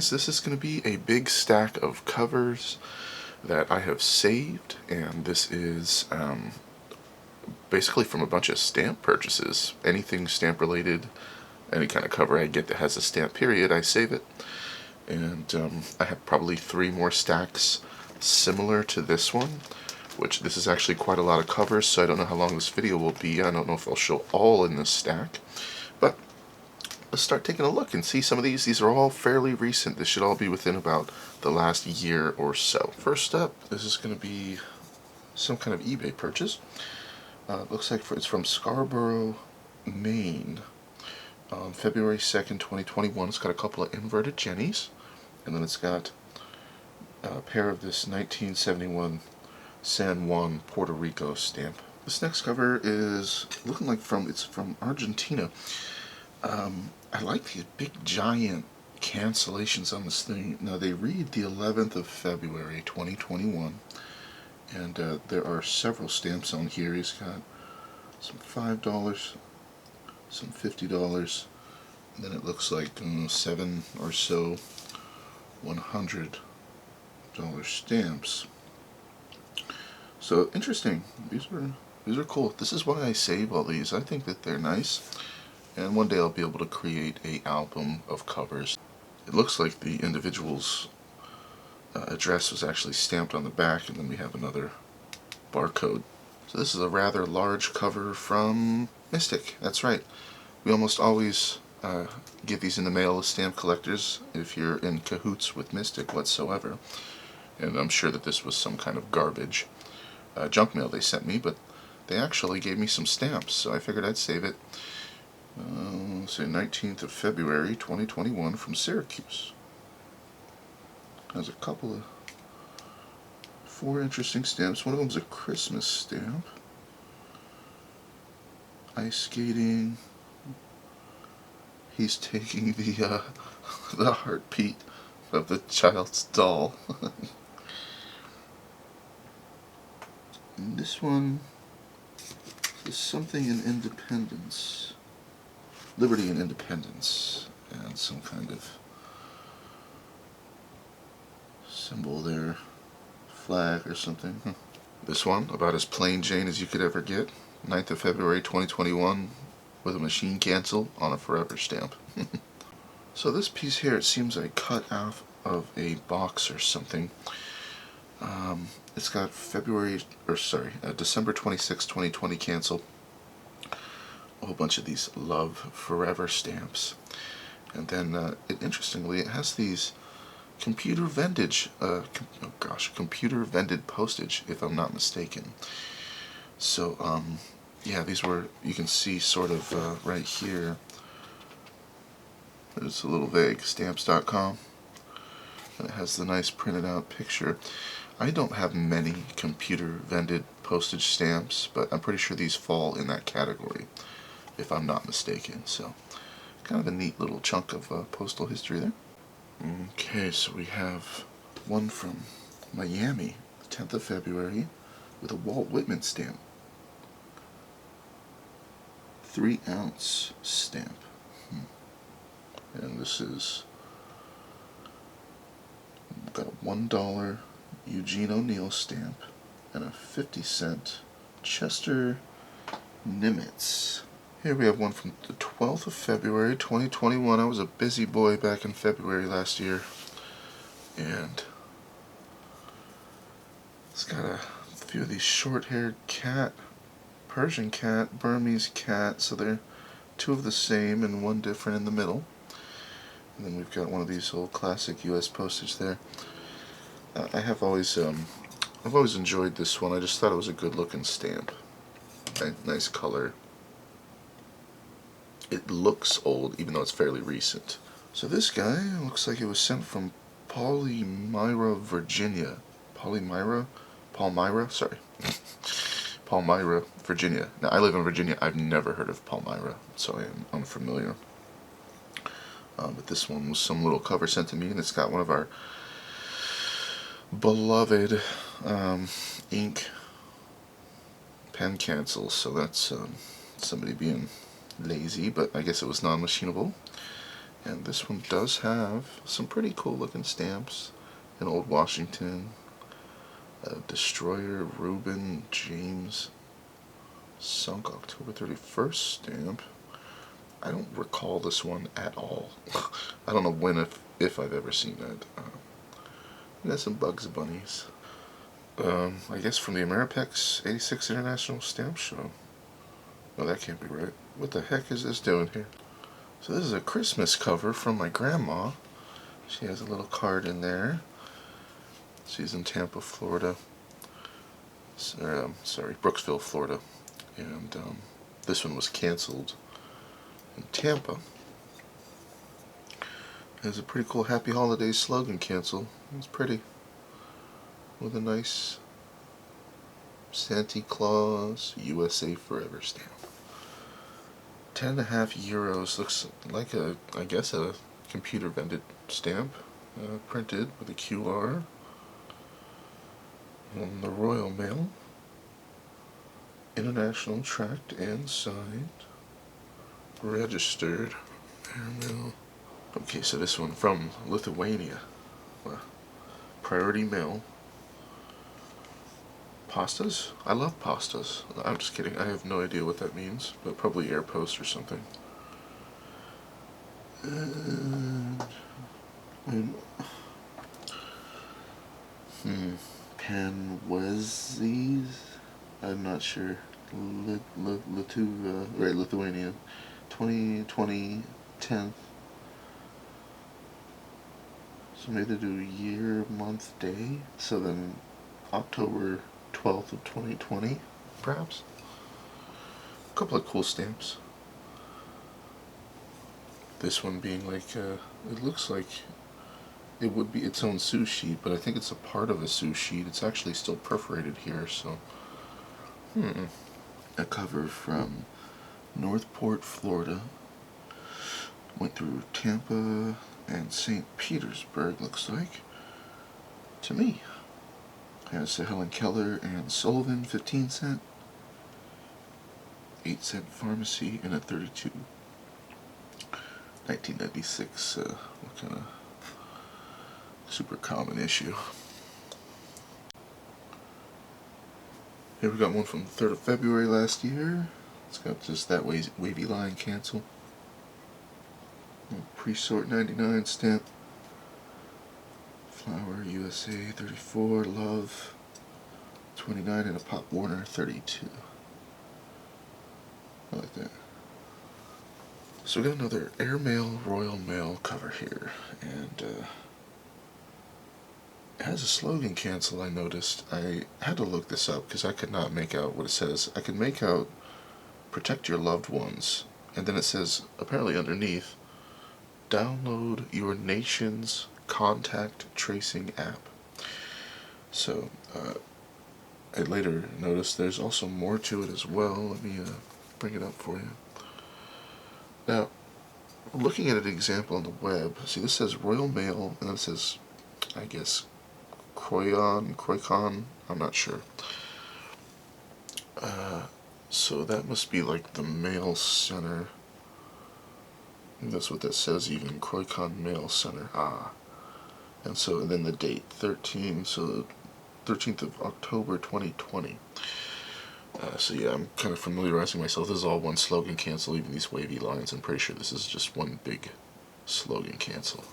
guys, this is going to be a big stack of covers that I have saved, and this is basically from a bunch of stamp purchases. Anything stamp related, any kind of cover I get that has a stamp period, I save it. And I have probably 3 more stacks similar to this one, which this is actually quite a lot of covers, so I don't know how long this video will be. I don't know if I'll show all in this stack, but let's start taking a look and see some of these. These are all fairly recent. This should all be within about the last year or so. First up, this is going to be some kind of eBay purchase. Looks like it's from Scarborough, Maine. February 2nd, 2021. It's got a couple of inverted Jennies, and then it's got a pair of this 1971 San Juan, Puerto Rico stamp. This next cover is looking like it's from Argentina. I like these big giant cancellations on this thing. Now they read the 11th of February 2021, and there are several stamps on here. He's got some $5, some $50, and then it looks like 7 or so $100 stamps. So interesting. These are cool. This is why I save all these. I think that they're nice, and one day I'll be able to create an album of covers. It looks like the individual's address was actually stamped on the back, and then we have another barcode. So this is a rather large cover from Mystic. That's right. We almost always get these in the mail as stamp collectors if you're in cahoots with Mystic whatsoever. And I'm sure that this was some kind of garbage junk mail they sent me, but they actually gave me some stamps, so I figured I'd save it. Say 19th of February 2021 from Syracuse. Has a couple of 4 interesting stamps. One of them's a Christmas stamp. Ice skating. He's taking the the heartbeat of the child's doll. And this one is something in Independence. Liberty and Independence, and some kind of symbol there, flag or something. This one, about as plain Jane as you could ever get, 9th of February 2021, with a machine cancel on a forever stamp. So this piece here, it seems like cut out of a box or something. It's got December 26, 2020 cancel. A whole bunch of these Love Forever stamps, and then interestingly, it has these computer vended postage, if I'm not mistaken. So yeah, these were, you can see sort of right here. It's a little vague. Stamps.com, and it has the nice printed out picture. I don't have many computer vended postage stamps, but I'm pretty sure these fall in that category, if I'm not mistaken. So kind of a neat little chunk of postal history there. Okay, so we have one from Miami, 10th of February, with a Walt Whitman stamp. 3-ounce stamp. And this is got a $1 Eugene O'Neill stamp and a 50-cent Chester Nimitz. Here we have one from the 12th of February 2021. I was a busy boy back in February last year, and it's got a few of these short-haired cat, Persian cat, Burmese cat, so they're 2 of the same and 1 different in the middle. And then we've got one of these old classic U.S. postage there. I've always enjoyed this one. I just thought it was a good-looking stamp. Nice color. It looks old, even though it's fairly recent. So this guy looks like it was sent from Palmyra, Virginia. Palmyra, Virginia. Now, I live in Virginia. I've never heard of Palmyra, so I am unfamiliar. But this one was some little cover sent to me, and it's got one of our beloved ink pen cancels. So that's somebody being lazy, but I guess it was non-machinable. And this one does have some pretty cool looking stamps. An old Washington, a Destroyer, Reuben, James, sunk October 31st stamp. I don't recall this one at all. I don't know when, if I've ever seen that. We got some Bugs Bunnies. I guess from the Ameripex 86 International Stamp Show. No, that can't be right. What the heck is this doing here? So this is a Christmas cover from my grandma. She has a little card in there. She's in Tampa, Florida. Sorry, Brooksville, Florida. And this one was canceled in Tampa. Has a pretty cool Happy Holidays slogan cancel. It's pretty. With a nice Santa Claus USA Forever stamp. €10.50. Looks like I guess a computer vended stamp. Printed with a QR. On the Royal Mail. International tracked and signed. Registered. Airmail. Okay, so this one from Lithuania. Priority mail. Pastas? I love pastas. I'm just kidding. I have no idea what that means, but probably air post or something. Panwezes? I'm not sure. Lithuania. 2020, 10th. So maybe they do year, month, day. So then October 12th of 2020, perhaps. A couple of cool stamps. This one being like, it looks like it would be its own sous sheet, but I think it's a part of a sous sheet. It's actually still perforated here, so. A cover from Northport, Florida. Went through Tampa and St. Petersburg, looks like. To me. Has Helen Keller and Sullivan, 15 cent. 8 cent pharmacy, and a 32. 1996, what kind of super common issue. Here we got one from the 3rd of February last year. It's got just that wavy line cancel. Pre-sort 99 stamp. Flower USA 34, Love 29, and a Pop Warner 32. I like that. So we got another Airmail Royal Mail cover here, and it has a slogan cancel. I noticed. I had to look this up because I could not make out what it says. I could make out protect your loved ones, and then it says apparently underneath, download your nation's contact tracing app. So I later noticed there's also more to it as well. Let me bring it up for you. Now, looking at an example on the web, see this says Royal Mail, and then it says, I guess, Croicon, I'm not sure. So that must be like the mail center. That's what that says, even Croicon Mail Center. And so then the date 13, so 13th of October 2020. So yeah, I'm kind of familiarizing myself. This is all one slogan cancel, even these wavy lines. I'm pretty sure this is just one big slogan cancel.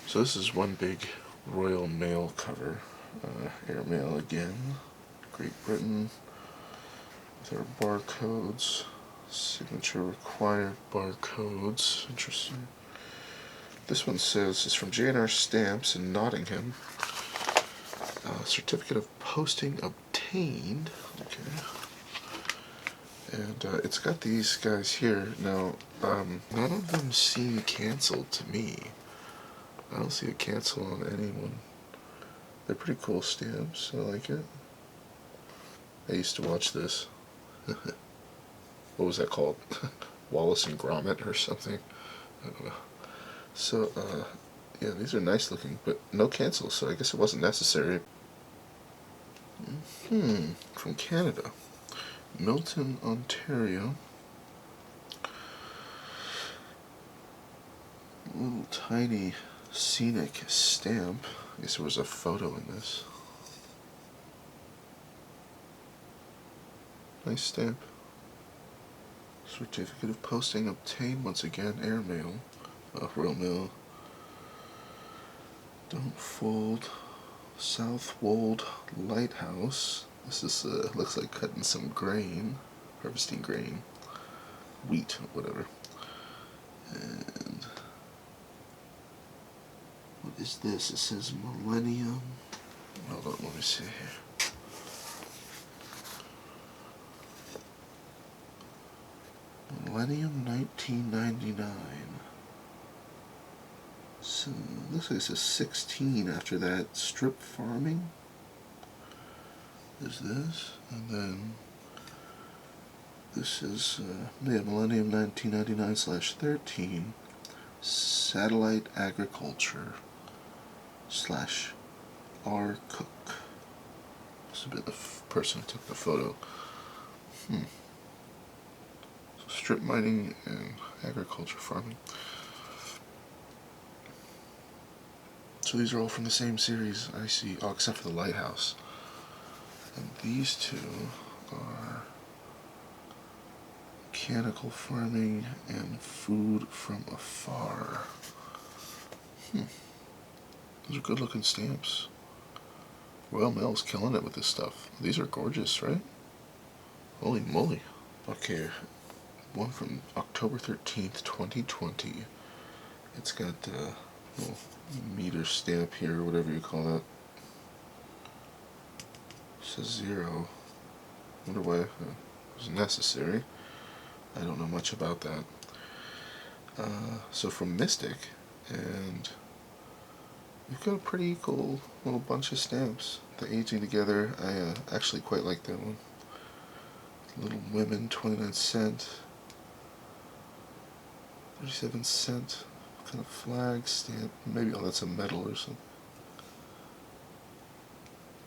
So this is one big Royal Mail cover. Airmail again. Great Britain. With our barcodes. Signature required barcodes. Interesting. This one says it's from J&R Stamps in Nottingham. Certificate of posting obtained. Okay. And it's got these guys here. Now, none of them seem canceled to me. I don't see a cancel on anyone. They're pretty cool stamps. I like it. I used to watch this. What was that called? Wallace and Gromit or something? I don't know. So, yeah, these are nice looking, but no cancels, so I guess it wasn't necessary. From Canada. Milton, Ontario. little tiny scenic stamp. I guess there was a photo in this. Nice stamp. Certificate of posting obtained once again. Airmail. Royal Mail. Don't fold. Southwold Lighthouse. This is looks like cutting some grain, harvesting grain, wheat, whatever. And what is this? It says Millennium. Hold on, let me see here. Millennium 1999. So looks like it says 16 after that. Strip farming is this, and then this is Millennium 1999/13 satellite agriculture /R Cook. Must have been the person who took the photo. So strip mining and agriculture farming. So these are all from the same series, I see. Oh, except for the lighthouse. And these two are mechanical farming and food from afar. Those are good looking stamps. Royal Mail's killing it with this stuff. These are gorgeous, right? Holy moly. Okay, one from October 13th, 2020. It's got a little meter stamp here, whatever you call that. It says 0. Wonder why it was necessary. I don't know much about that. So from Mystic, and we've got a pretty cool little bunch of stamps. The aging together, I actually quite like that one. Little Women, 29 cent. 37 cent. What kind of flag stamp? Maybe, oh, that's a medal or something.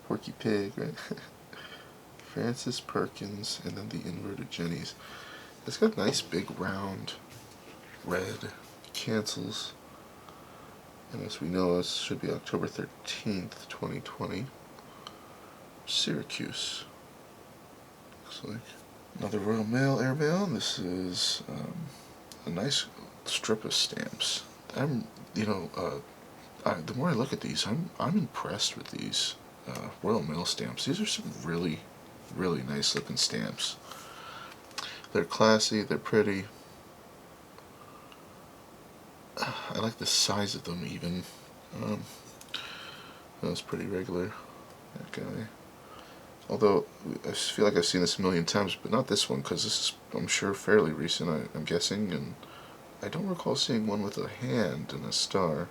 Porky Pig, right? Francis Perkins, and then the inverted Jennies. It's got nice big round red cancels. And as we know, this should be October 13th, 2020. Syracuse. Looks like. Another Royal Mail airmail. This is a nice strip of stamps. The more I look at these, I'm impressed with these Royal Mail stamps. These are some really, really nice looking stamps. They're classy, they're pretty. I like the size of them even. That's pretty regular, that guy. Although, I feel like I've seen this a million times, but not this one, because this is, I'm sure, fairly recent, I'm guessing, and I don't recall seeing one with a hand and a star.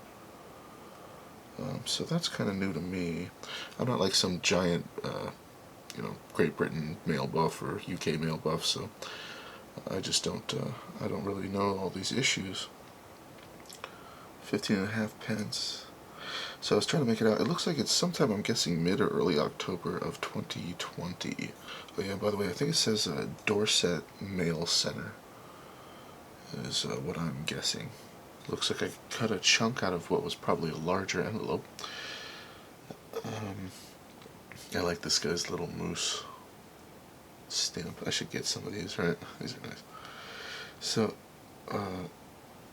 So that's kind of new to me. I'm not like some giant, Great Britain mail buff or UK mail buff, so I just don't, I don't really know all these issues. 15.5 pence. So I was trying to make it out. It looks like it's sometime, I'm guessing, mid or early October of 2020. Oh yeah, by the way, I think it says Dorset Mail Center is what I'm guessing. Looks like I cut a chunk out of what was probably a larger envelope. I like this guy's little moose stamp. I should get some of these, right? These are nice. So,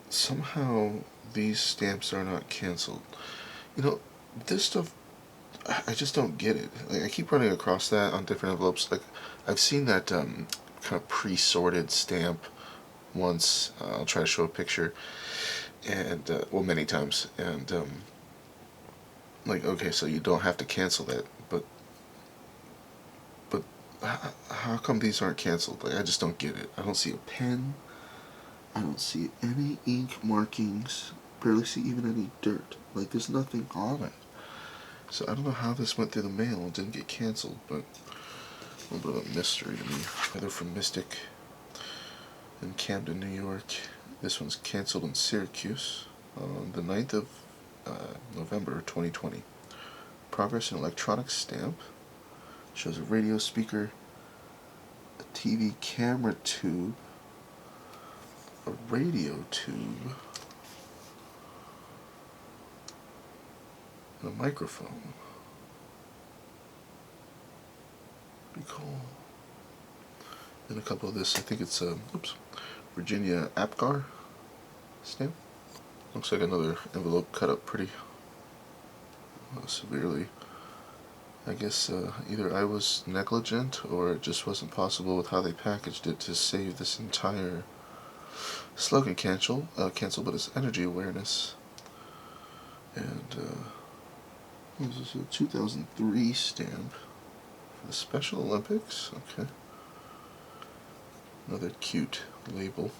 somehow these stamps are not canceled. You know, this stuff, I just don't get it. Like, I keep running across that on different envelopes. Like, I've seen that kind of pre-sorted stamp once. I'll try to show a picture, and well, many times. And like, okay, so you don't have to cancel that, but how come these aren't canceled? Like, I just don't get it. I don't see a pen. I don't see any ink markings. Barely see even any dirt. Like, there's nothing on it. So I don't know how this went through the mail and didn't get canceled, but a little bit of a mystery to me. They're from Mystic in Camden, New York. This one's canceled in Syracuse on the 9th of November 2020. Progress in electronic stamp. Shows a radio speaker, a TV camera tube, a radio tube, a microphone. Pretty cool. And a couple of this, I think it's Virginia Apgar stamp. Looks like another envelope cut up pretty severely. I guess either I was negligent or it just wasn't possible with how they packaged it to save this entire slogan cancel, but it's energy awareness. And this is a 2003 stamp for the Special Olympics. Okay. Another cute label.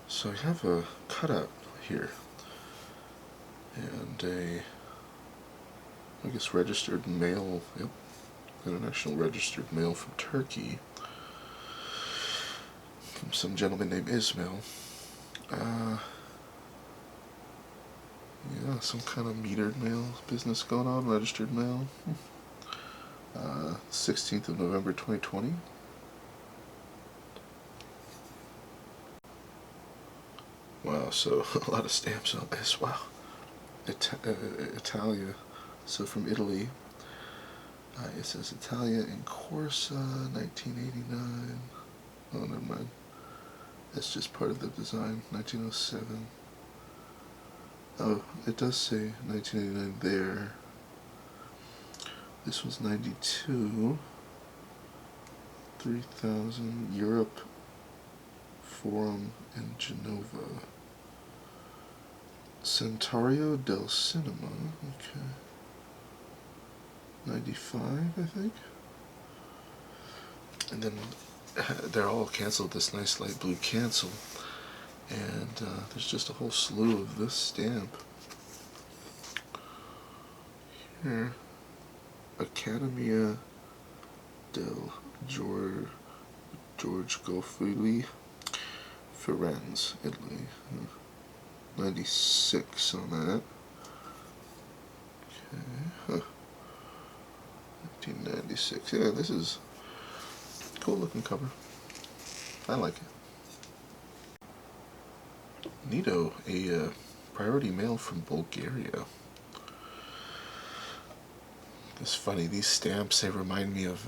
So I have a cutout here and I guess registered mail, yep, international registered mail from Turkey, from some gentleman named Ismail. Yeah, some kind of metered mail business going on, registered mail. 16th of November 2020. Wow, so a lot of stamps on this. Wow. Italia. So from Italy. It says Italia in Corsa, 1989. Oh, never mind. That's just part of the design, 1907. Oh, it does say 1989 there. This was 92. 3000, Europe Forum in Genova. Centario del Cinema, okay. 95, I think. And then they're all canceled, this nice light blue cancel. And there's just a whole slew of this stamp. Here, Accademia del George Gofili, Firenze, Italy. 96 on that. Okay, huh. 1996. Yeah, this is a cool looking cover. I like it. Neato, a priority mail from Bulgaria. It's funny, these stamps, they remind me of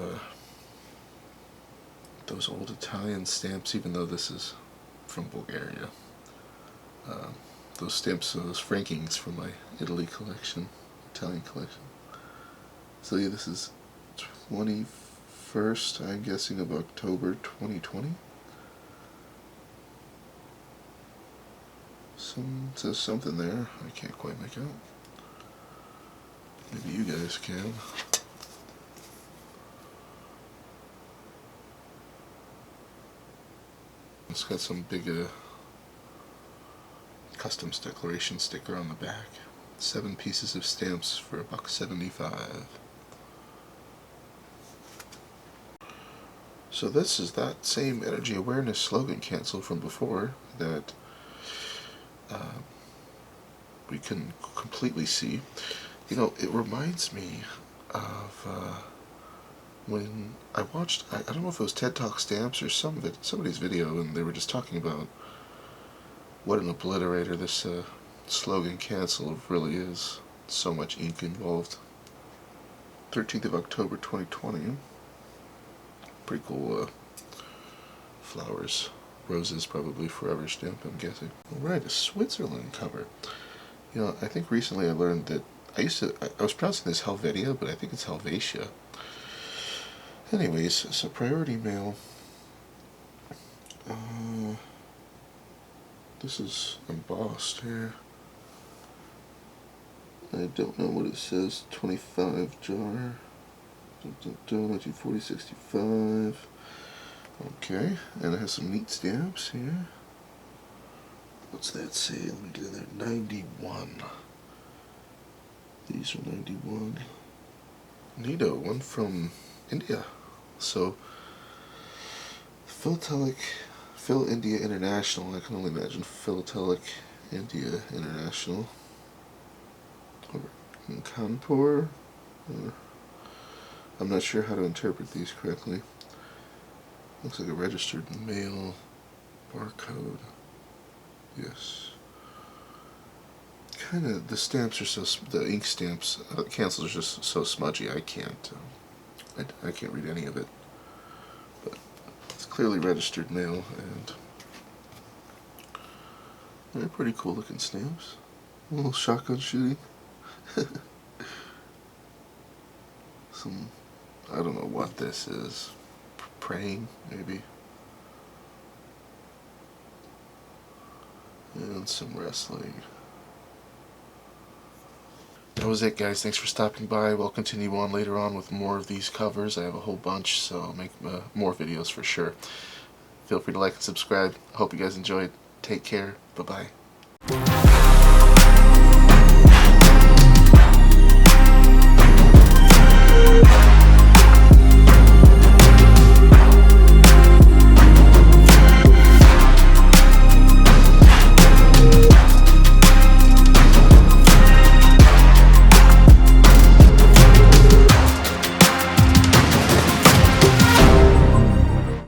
those old Italian stamps, even though this is from Bulgaria. Those stamps, those frankings from my Italy collection, Italian collection. So yeah, this is 21st, I'm guessing, of October 2020. Says something there, I can't quite make out. Maybe you guys can. It's got some big customs declaration sticker on the back. 7 pieces of stamps for $1.75. So this is that same energy awareness slogan cancel from before that we couldn't completely see. You know, it reminds me of when I watched, I don't know if it was TED Talk Stamps or somebody's video, and they were just talking about what an obliterator this slogan cancel really is. So much ink involved. 13th of October 2020. Pretty cool flowers. Roses, probably forever stamp, I'm guessing. Alright, a Switzerland cover. You know, I think recently I learned that I was pronouncing this Helvetia, but I think it's Helvetia. Anyways, so priority mail. This is embossed here. I don't know what it says. 25 jar. 1940-65. Okay, and it has some neat stamps here. What's that say? Let me get in there. 91. These are 91. Neato, one from India. So, Philatelic, Phil India International. I can only imagine Philatelic India International. Or in Kanpur. I'm not sure how to interpret these correctly. Looks like a registered mail barcode. Yes. kind of, the stamps are so, the ink stamps, cancels are just so smudgy. I can't read any of it. But it's clearly registered mail, and they're pretty cool looking stamps. A little shotgun shooting. Some, I don't know what this is. Praying, maybe. And some wrestling. That was it, guys. Thanks for stopping by. We'll continue on later on with more of these covers. I have a whole bunch, so I'll make more videos for sure. Feel free to like and subscribe. I hope you guys enjoyed. Take care. Bye-bye.